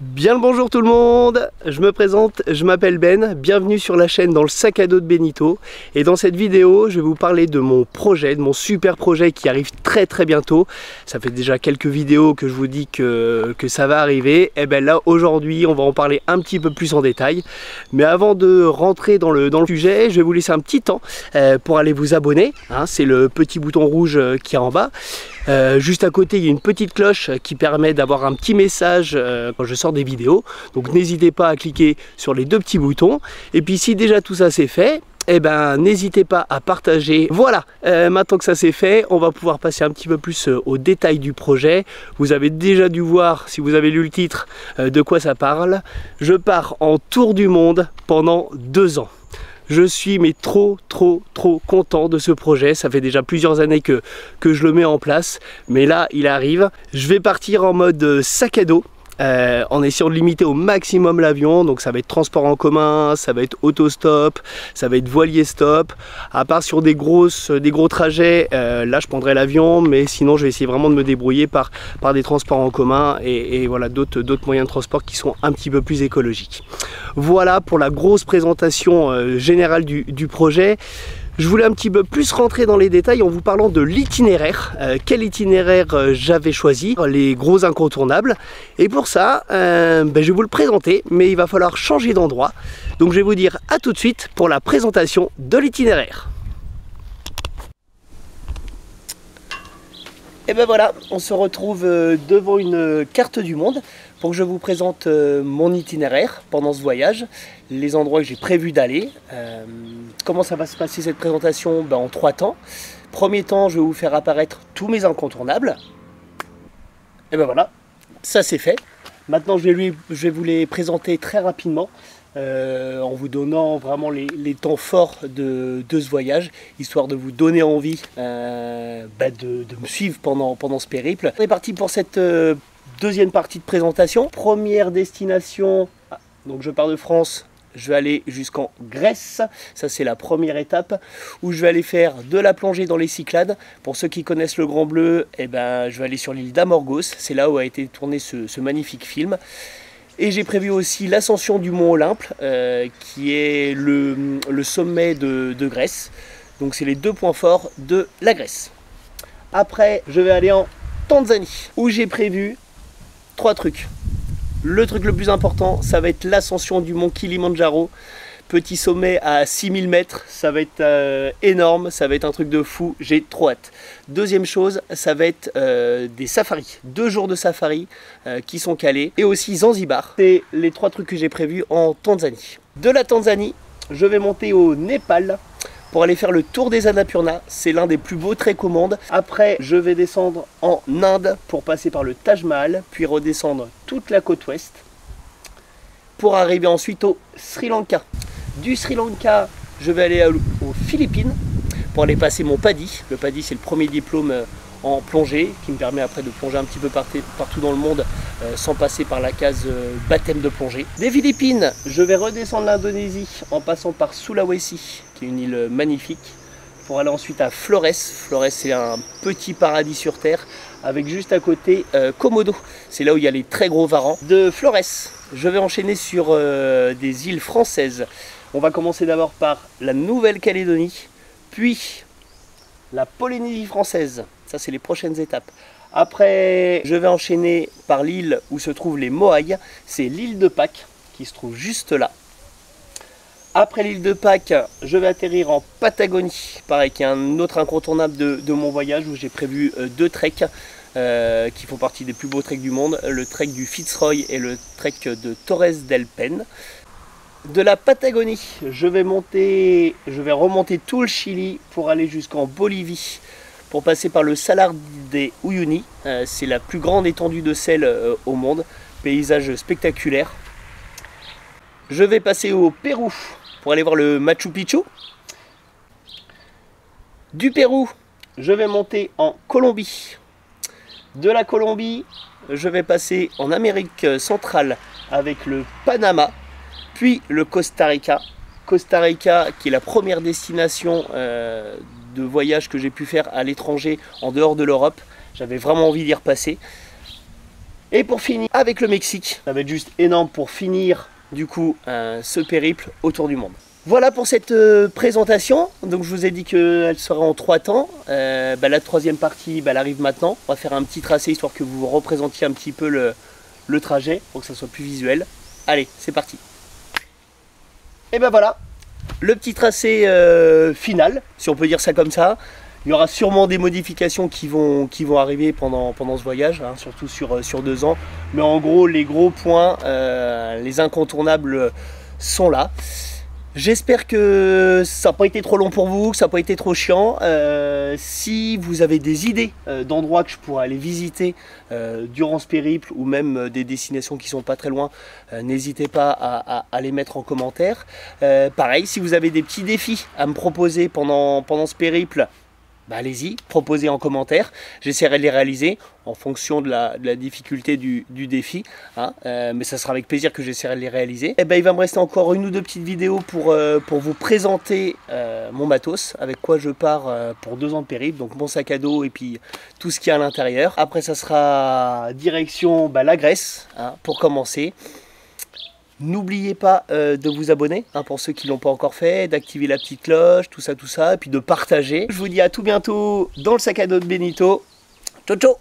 Bien le bonjour tout le monde, je me présente, je m'appelle Ben, bienvenue sur la chaîne dans le sac à dos de Benito. Et dans cette vidéo, je vais vous parler de mon projet, de mon super projet qui arrive très bientôt. Ça fait déjà quelques vidéos que je vous dis que ça va arriver. Et bien là, aujourd'hui, on va en parler un petit peu plus en détail. Mais avant de rentrer dans le sujet, je vais vous laisser un petit temps pour aller vous abonner. Hein, c'est le petit bouton rouge qui est en bas. Juste à côté, il y a une petite cloche qui permet d'avoir un petit message quand je sors des vidéos. Donc n'hésitez pas à cliquer sur les deux petits boutons. Et puis si déjà tout ça c'est fait, eh ben n'hésitez pas à partager. Voilà, maintenant que ça c'est fait, on va pouvoir passer un petit peu plus au détail du projet. Vous avez déjà dû voir, si vous avez lu le titre, de quoi ça parle. Je pars en tour du monde pendant 2 ans. Je suis trop content de ce projet. Ça fait déjà plusieurs années que je le mets en place, mais là il arrive. Je vais partir en mode sac à dos, en essayant de limiter au maximum l'avion. Donc ça va être transport en commun, ça va être autostop, ça va être voilier stop. À part sur des gros trajets, là je prendrai l'avion, mais sinon je vais essayer vraiment de me débrouiller par des transports en commun et voilà d'autres moyens de transport qui sont un petit peu plus écologiques. Voilà pour la grosse présentation générale du projet. Je voulais un petit peu plus rentrer dans les détails en vous parlant de l'itinéraire. Quel itinéraire j'avais choisi, les gros incontournables. Et pour ça, je vais vous le présenter, mais il va falloir changer d'endroit. Donc je vais vous dire à tout de suite pour la présentation de l'itinéraire. Et ben voilà, on se retrouve devant une carte du monde pour que je vous présente mon itinéraire pendant ce voyage, les endroits que j'ai prévu d'aller. Comment ça va se passer cette présentation? En 3 temps. Premier temps, je vais vous faire apparaître tous mes incontournables. Et ben voilà, ça c'est fait. Maintenant je vais vous les présenter très rapidement. En vous donnant vraiment les temps forts de ce voyage, histoire de vous donner envie de me suivre pendant ce périple. On est parti pour cette deuxième partie de présentation. Première destination, donc je pars de France, je vais aller jusqu'en Grèce. Ça c'est la première étape où je vais aller faire de la plongée dans les Cyclades. Pour ceux qui connaissent le Grand Bleu, je vais aller sur l'île d'Amorgos. C'est là où a été tourné ce magnifique film. Et j'ai prévu aussi l'ascension du mont Olympe, qui est le sommet de Grèce. Donc c'est les 2 points forts de la Grèce. Après, je vais aller en Tanzanie, où j'ai prévu 3 trucs. Le truc le plus important, ça va être l'ascension du mont Kilimandjaro. Petit sommet à 6000 mètres, ça va être énorme, ça va être un truc de fou, j'ai trop hâte. Deuxième chose, ça va être des safaris, 2 jours de safari qui sont calés, et aussi Zanzibar. C'est les 3 trucs que j'ai prévus en Tanzanie. De la Tanzanie, je vais monter au Népal pour aller faire le tour des Annapurna. C'est l'un des plus beaux treks au monde. Après, je vais descendre en Inde pour passer par le Taj Mahal, puis redescendre toute la côte ouest, pour arriver ensuite au Sri Lanka. Du Sri Lanka, je vais aller aux Philippines pour aller passer mon PADI. Le PADI, c'est le premier diplôme en plongée qui me permet après de plonger un petit peu partout dans le monde sans passer par la case baptême de plongée. Des Philippines, je vais redescendre l'Indonésie en passant par Sulawesi, qui est une île magnifique, pour aller ensuite à Flores. Flores, c'est un petit paradis sur terre avec juste à côté Komodo. C'est là où il y a les très gros varans. De Flores, je vais enchaîner sur des îles françaises. On va commencer d'abord par la Nouvelle-Calédonie, puis la Polynésie française. Ça, c'est les prochaines étapes. Après, je vais enchaîner par l'île où se trouvent les Moaïs. C'est l'île de Pâques qui se trouve juste là. Après l'île de Pâques, je vais atterrir en Patagonie. Pareil, qui est un autre incontournable de mon voyage où j'ai prévu 2 treks qui font partie des plus beaux treks du monde. Le trek du Fitzroy et le trek de Torres del Paine. De la Patagonie, je vais remonter tout le Chili pour aller jusqu'en Bolivie, pour passer par le Salar de Uyuni. C'est la plus grande étendue de sel au monde, paysage spectaculaire. Je vais passer au Pérou pour aller voir le Machu Picchu. Du Pérou, je vais monter en Colombie. De la Colombie, je vais passer en Amérique centrale avec le Panama, puis le Costa Rica. Costa Rica qui est la première destination de voyage que j'ai pu faire à l'étranger en dehors de l'Europe. J'avais vraiment envie d'y repasser. Et pour finir avec le Mexique, ça va être juste énorme pour finir du coup ce périple autour du monde. Voilà pour cette présentation. Donc je vous ai dit qu'elle sera en 3 temps. La 3e partie, elle arrive maintenant. On va faire un petit tracé histoire que vous représentiez un petit peu le trajet pour que ça soit plus visuel. Allez, c'est parti. Et ben voilà, le petit tracé final, si on peut dire ça comme ça. Il y aura sûrement des modifications qui vont arriver pendant ce voyage, hein, surtout sur 2 ans. Mais en gros, les gros points, les incontournables sont là. J'espère que ça n'a pas été trop long pour vous, que ça n'a pas été trop chiant. Si vous avez des idées d'endroits que je pourrais aller visiter durant ce périple ou même des destinations qui sont pas très loin, n'hésitez pas à les mettre en commentaire. Pareil, si vous avez des petits défis à me proposer pendant ce périple, allez-y, proposez en commentaire, j'essaierai de les réaliser en fonction de la difficulté du défi, hein. Mais ça sera avec plaisir que j'essaierai de les réaliser. Et il va me rester encore 1 ou 2 petites vidéos pour vous présenter mon matos, avec quoi je pars pour 2 ans de périple, donc mon sac à dos et puis tout ce qu'il y a à l'intérieur. Après ça sera direction la Grèce, hein, pour commencer. N'oubliez pas de vous abonner, hein, pour ceux qui ne l'ont pas encore fait, d'activer la petite cloche, tout ça, et puis de partager. Je vous dis à tout bientôt dans le sac à dos de Benito. Ciao, ciao!